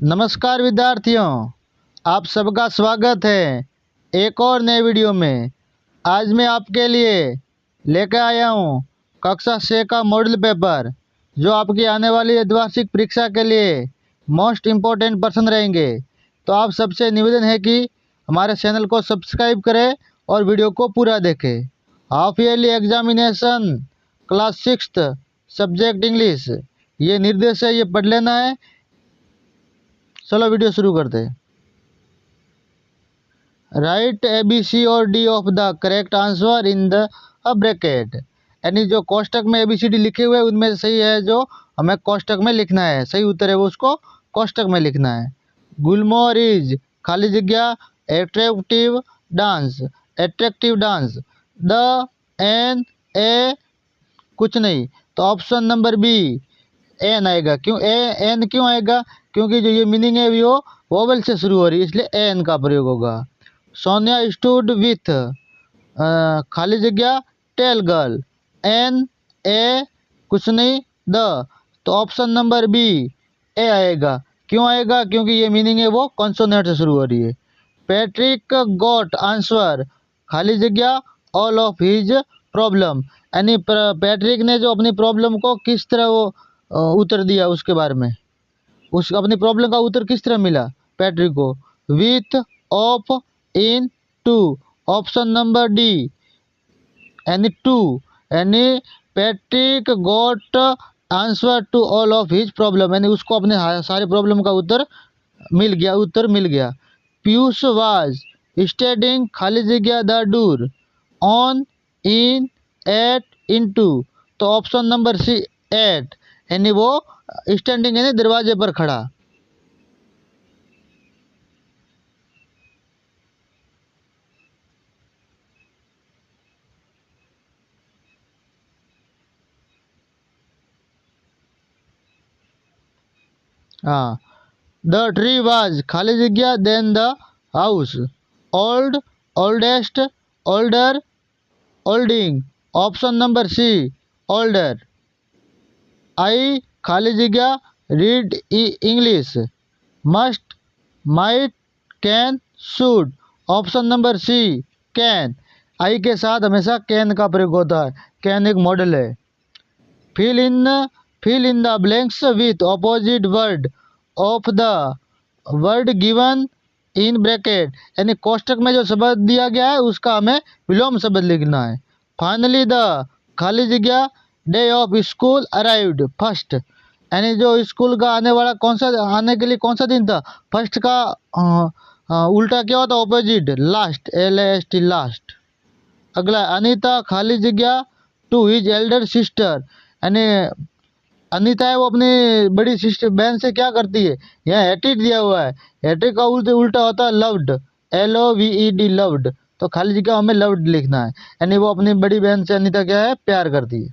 नमस्कार विद्यार्थियों, आप सबका स्वागत है एक और नए वीडियो में। आज मैं आपके लिए लेकर आया हूँ कक्षा 6 का मॉडल पेपर, जो आपकी आने वाली द्विवार्षिक परीक्षा के लिए मोस्ट इम्पोर्टेंट प्रश्न रहेंगे। तो आप सबसे निवेदन है कि हमारे चैनल को सब्सक्राइब करें और वीडियो को पूरा देखें। Half yearly examination class 6 subject English, ये निर्देश है, ये पढ़ लेना है। चलो वीडियो शुरू करते हैं। राइट ए बी सी और D of the correct answer in the bracket, यानी जो कोष्टक में ए बी सी डी लिखे हुए हैं उनमें से सही है जो हमें कोष्टक में लिखना है, सही उत्तर है वो उसको कोष्टक में लिखना है। गुलमोहर इज खाली जगह attractive dance, attractive dance. The an a कुछ नहीं, तो ऑप्शन नंबर बी एन आएगा। क्यों एन क्यों आएगा? क्योंकि जो ये मीनिंग है वो वोवेल से शुरू हो रही है, इसलिए एन का प्रयोग होगा। सोनिया स्टूड विथ खाली जगह टेल गर्ल, एन ए कुछ नहीं, द, तो ऑप्शन नंबर बी ए आएगा। क्यों आएगा? क्योंकि ये मीनिंग है वो कॉन्सोनेंट से शुरू हो रही है। पैट्रिक गॉट आंसर खाली जगह ऑल ऑफ हिज प्रॉब्लम, यानी पैट्रिक ने जो अपनी प्रॉब्लम को किस तरह वो उत्तर दिया उसके बारे में, उस अपनी प्रॉब्लम का उत्तर किस तरह मिला पैट्रिक को। With of in to, option number D, यानी टू, यानी Patrick got answer to all of his problem, यानी उसको अपने सारी प्रॉब्लम का उत्तर मिल गया। पीयूष वाज स्टडिंग खाली जगह the door on in at in to, तो ऑप्शन नंबर सी एट, यानी वो स्टैंडिंग यानी दरवाजे पर खड़ा। हाँ, द ट्री वाज खाली जगह then the house, old, oldest, older, olding, option number C older. I खाली जगह read English, must, might, can, should, option number C can. I के साथ हमेशा कैन का प्रयोग होता है, कैन एक मॉडल है। Fill in the blanks with opposite word of the word given in bracket, यानी कोष्टक में जो शब्द दिया गया है उसका हमें विलोम शब्द लिखना है। फाइनली द खाली जगह day of school arrived first, यानी जो स्कूल का आने के लिए कौन सा दिन था? फर्स्ट का उल्टा क्या होता? Opposite, last, LAST, last. अगला, अनीता खाली जगह टू हिज एल्डर सिस्टर, यानी अनीता है वो अपनी बड़ी सिस्टर बहन से क्या करती है? यहाँ हेटेड दिया हुआ है, हेटेड का उल्टा होता है लव्ड, LOVED, लव्ड, तो खाली जगह हमें लव्ड लिखना है, यानी वो अपनी बड़ी बहन से अनीता क्या है? प्यार करती है।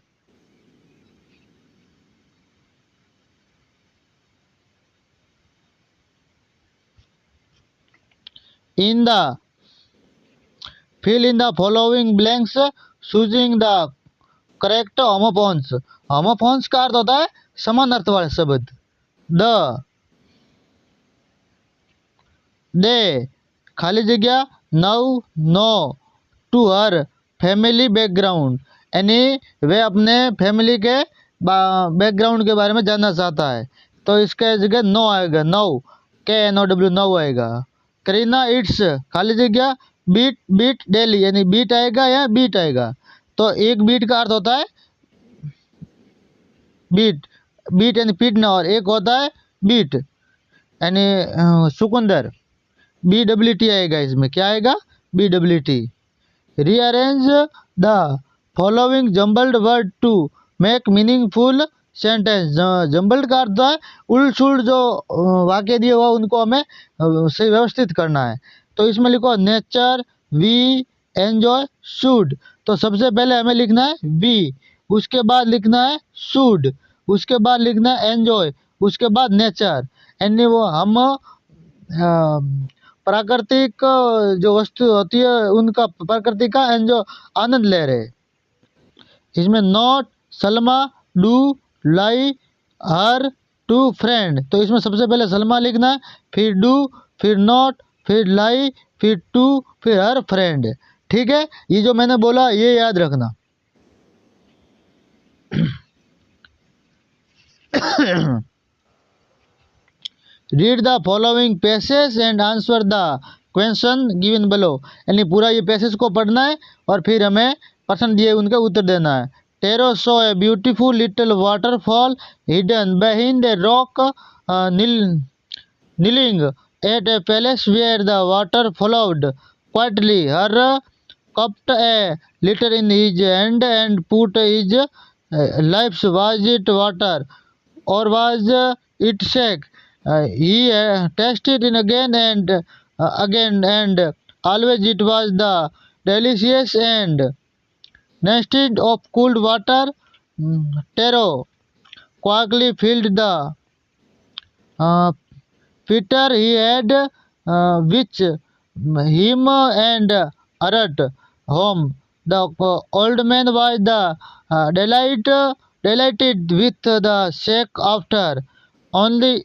In the fill in the following blanks choosing the correct homophones. Homophones का अर्थ होता है समान अर्थ वाले शब्द। द, दे खाली जगह now, no, to her family background, यानी वे अपने फैमिली के बैकग्राउंड के बारे में जानना चाहता है, तो इसके जगह नो आएगा, नो, KNOW, नो आएगा। करीना इट्स खाली जगह बीट, बीट डेली, यानी बीट आएगा या बीट आएगा, तो एक बीट का अर्थ होता है बीट, बीट यानी पीटना, और एक होता है बीट यानी चुकंदर, BWT आएगा इसमें, क्या आएगा? BWT। Rearrange the following jumbled word to make meaningful sentence. Jumbled का अर्थ है उल्ट सुल्ट जो वाक्य दिए हुआ उनको हमें सही व्यवस्थित करना है, तो इसमें लिखो नेचर, वी, एंजॉय, शुड, तो सबसे पहले हमें लिखना है वी, उसके बाद लिखना है शुड, उसके बाद लिखना है एंजॉय, उसके बाद नेचर, यानी वो हम प्राकृतिक जो वस्तु होती है उनका, प्रकृति का एंजॉय, आनंद ले रहे। इसमें not, Salma, do, lie, her, to friend, तो इसमें सबसे पहले सलमा लिखना है, फिर डू, फिर नॉट, फिर लाई, फिर टू, फिर हर फ्रेंड। ठीक है, ये जो मैंने बोला ये याद रखना। Read the following passage and answer the question given below, यानी पूरा ये पैसेज को पढ़ना है और फिर हमें प्रश्न दिए उनका उत्तर देना है। Tarot so a beautiful little waterfall hidden behind a rock, kneeling at a place where the water flowed quietly. Her cupped a little in his hand and put his lips. Was it water or was it shake? He tasted it again and again, and always it was the delicious and instead of cold water. Taro quickly filled the uh, Peter he had, which him and hurried home. The old man was the delighted with the shake after only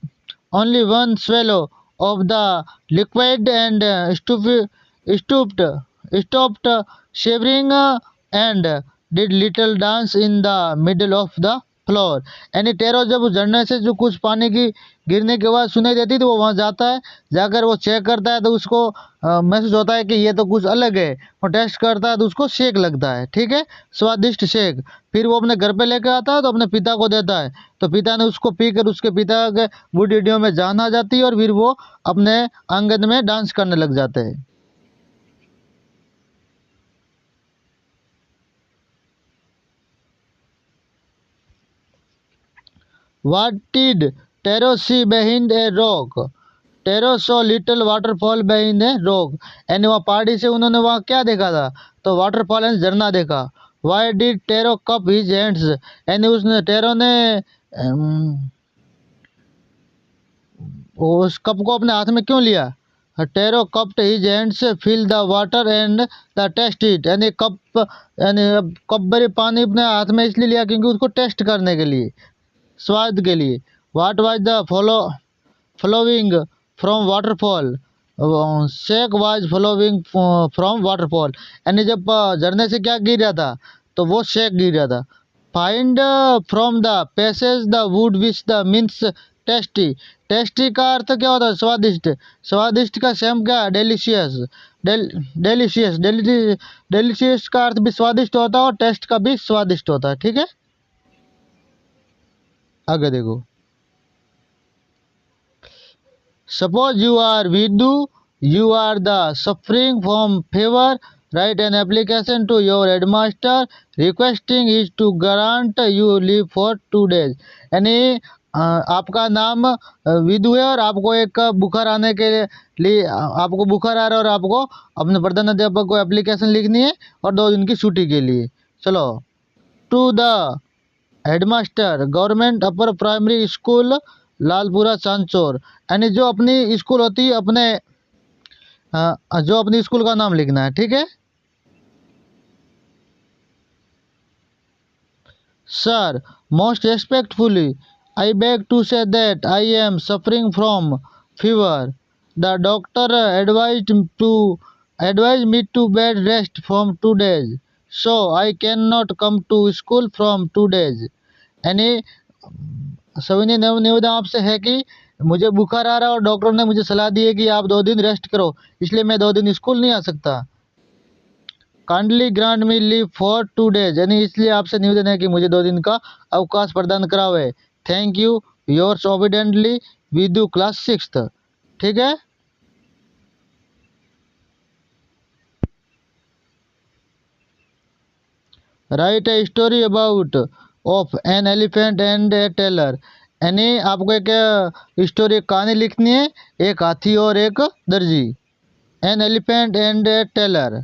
one swallow of the liquid, and stopped shivering, and did little dance in the middle of the floor. यानी tarot जब उस झरने से जो कुछ पानी की गिरने की आवाज़ सुनाई देती तो वो वहाँ जाता है, जाकर वो चेक करता है तो उसको महसूस होता है कि ये तो कुछ अलग है। वो टेस्ट करता है तो उसको शेक लगता है, ठीक है, स्वादिष्ट शेक। फिर वो अपने घर पे लेकर आता है तो अपने पिता को देता है, तो पिता ने उसको पीकर उसके पिता के वीडियो में जान आ जाती है और फिर वो अपने आंगन में डांस करने लग जाते हैं। What did Taro see behind a rock? Taro saw little waterfall behind a rock. यानी वहाँ पहाड़ी से उन्होंने वहाँ क्या देखा था? तो वाटरफॉल यानी झरना देखा। Why did Taro cup his hands? यानी उसने टेरो ने उस कप को अपने हाथ में क्यों लिया? Taro cupped his hands fill the water and the taste it, यानी कप भरे पानी अपने हाथ में इसलिए लिया क्योंकि उसको टेस्ट करने के लिए, स्वाद के लिए। What was the flowing from waterfall? Shake was flowing from waterfall, यानी जब झरने से क्या गिर रहा था तो वो शेक गिर रहा था। Find from the passage the wood which the means tasty. Tasty का अर्थ क्या होता है? स्वादिष्ट। स्वादिष्ट का सेम क्या? डेलिशियस। डेलिशियस डेलिशियस का अर्थ भी स्वादिष्ट होता है और टेस्ट का भी स्वादिष्ट होता है, ठीक है। आगे देखो, suppose you are Vidu, you are the suffering from fever, write an application to your headmaster requesting is to grant you leave for 2 days। यानी आपका नाम विदु है और आपको एक बुखार आने के लिए आपको बुखार आ रहा है और आपको अपने प्रधानाध्यापक को एप्लीकेशन लिखनी है और 2 दिन की छुट्टी के लिए। चलो, to the headmaster government upper primary school Lalpura Chanchaur, यानी जो अपनी स्कूल होती है अपने जो अपनी स्कूल का नाम लिखना है, ठीक है। Sir, most respectfully I beg to say that I am suffering from fever. The doctor advise me to bed rest from 2 days, so I can not come to school from 2 days। यानी सविनय निवेदन आपसे है कि मुझे बुखार आ रहा है और डॉक्टर ने मुझे सलाह दी है कि आप 2 दिन रेस्ट करो, इसलिए मैं 2 दिन स्कूल नहीं आ सकता। Kindly grant me leave for 2 days, यानी इसलिए आपसे निवेदन है कि मुझे 2 दिन का अवकाश प्रदान करावे। Thank you, yours obediently Vidu, class 6th। ठीक है। Write a story about of an elephant and a tailor, यानी आपको एक स्टोरी कहानी लिखनी है, एक हाथी और एक दर्जी। An elephant and a tailor.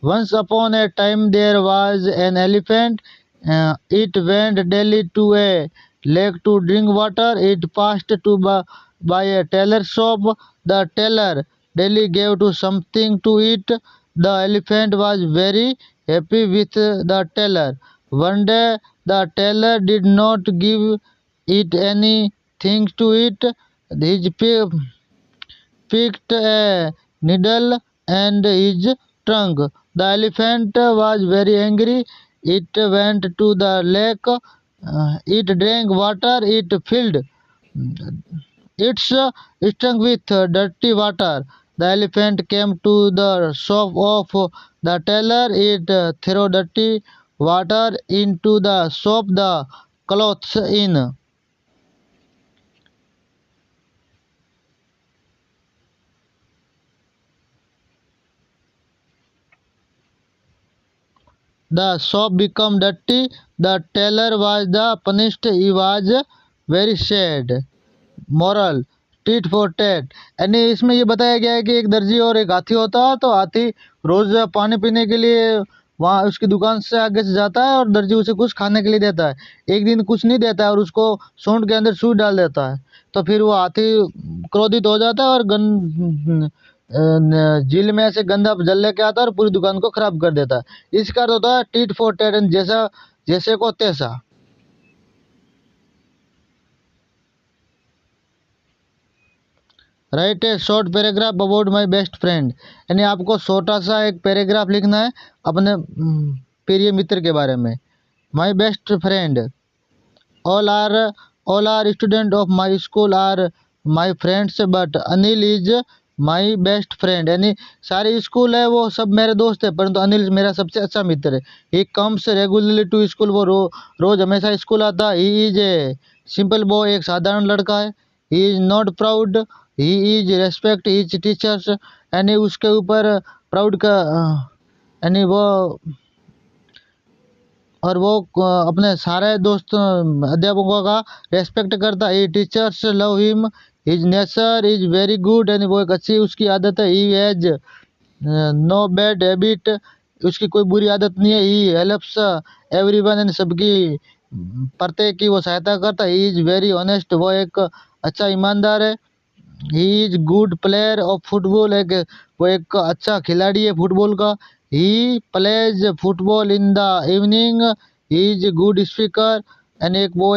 Once upon a time there was an elephant, it went daily to a lake to drink water. It passed to by a tailor shop. The tailor daily gave to something to eat. The elephant was very happy with the teller. One day the teller did not give it any things to eat. He picked a needle and his trunk. The elephant was very angry. It went to the lake. It drank water. It filled its trunk with dirty water. The elephant came to the shop of the tailor. It threw dirty water into the shop. The clothes in. The shop became dirty. The tailor was the punished. He was very sad. Moral tit for tat, यानी इसमें ये बताया गया है कि एक दर्जी और एक हाथी होता है। तो हाथी रोज पानी पीने के लिए वहाँ उसकी दुकान से आगे से जाता है और दर्जी उसे कुछ खाने के लिए देता है। एक दिन कुछ नहीं देता है और उसको सूंड के अंदर सुई डाल देता है। तो फिर वो हाथी क्रोधित हो जाता है और झील में से गंदा जल लेके आता है और पूरी दुकान को खराब कर देता है। इसका अर्थ होता है टीट फॉर टैट, जैसा जैसे को तैसा। Right A short paragraph about my best friend, यानी आपको छोटा सा एक पैराग्राफ लिखना है अपने प्रिय मित्र के बारे में। My best friend, all are student of my school are my friends but Anil is my best friend, यानी सारे स्कूल है वो सब मेरे दोस्त है परंतु अनिल मेरा सबसे अच्छा मित्र है। He comes regularly to school, वो रोज हमेशा स्कूल आता है। He is a simple boy, एक साधारण लड़का है। He is not proud, he is respect his teachers, यानी उसके ऊपर प्राउड का यानी वो और वो अपने सारे दोस्त अध्यापकों का रेस्पेक्ट करता है। Teachers love him, his nature is very good, यानी वो एक अच्छी उसकी आदत है। He has no bad habit, उसकी कोई बुरी आदत नहीं है। ही हेल्प्स एवरीवन, यानी सबकी प्रत्येक की वो सहायता करता है। ही इज वेरी ऑनेस्ट, वो एक अच्छा ईमानदार है। He is good player of football, वो एक अच्छा खिलाड़ी है फुटबॉल का। He plays football in the evening, he is good speaker, यानी एक वो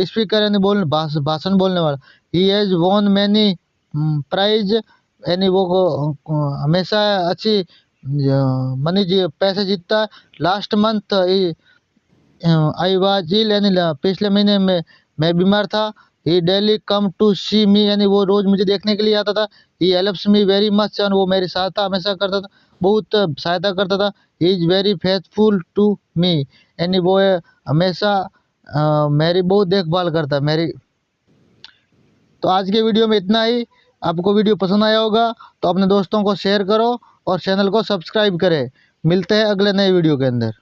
स्पीकर यानी भाषण बोलने वाला। He has won many prize, यानी वो हमेशा अच्छी मनी पैसे जीतता है। Last month I was ill, यानी पिछले महीने में मैं बीमार था। ही डेली कम टू सी मी, यानी वो रोज मुझे देखने के लिए आता था। He helps me very much, वो मेरी सहायता हमेशा करता था, बहुत सहायता करता था। He is very faithful to me, यानी वो हमेशा मेरी बहुत देखभाल करता है मेरी। तो आज के वीडियो में इतना ही। आपको वीडियो पसंद आया होगा तो अपने दोस्तों को शेयर करो और चैनल को सब्सक्राइब करें। मिलते हैं अगले नए वीडियो के अंदर।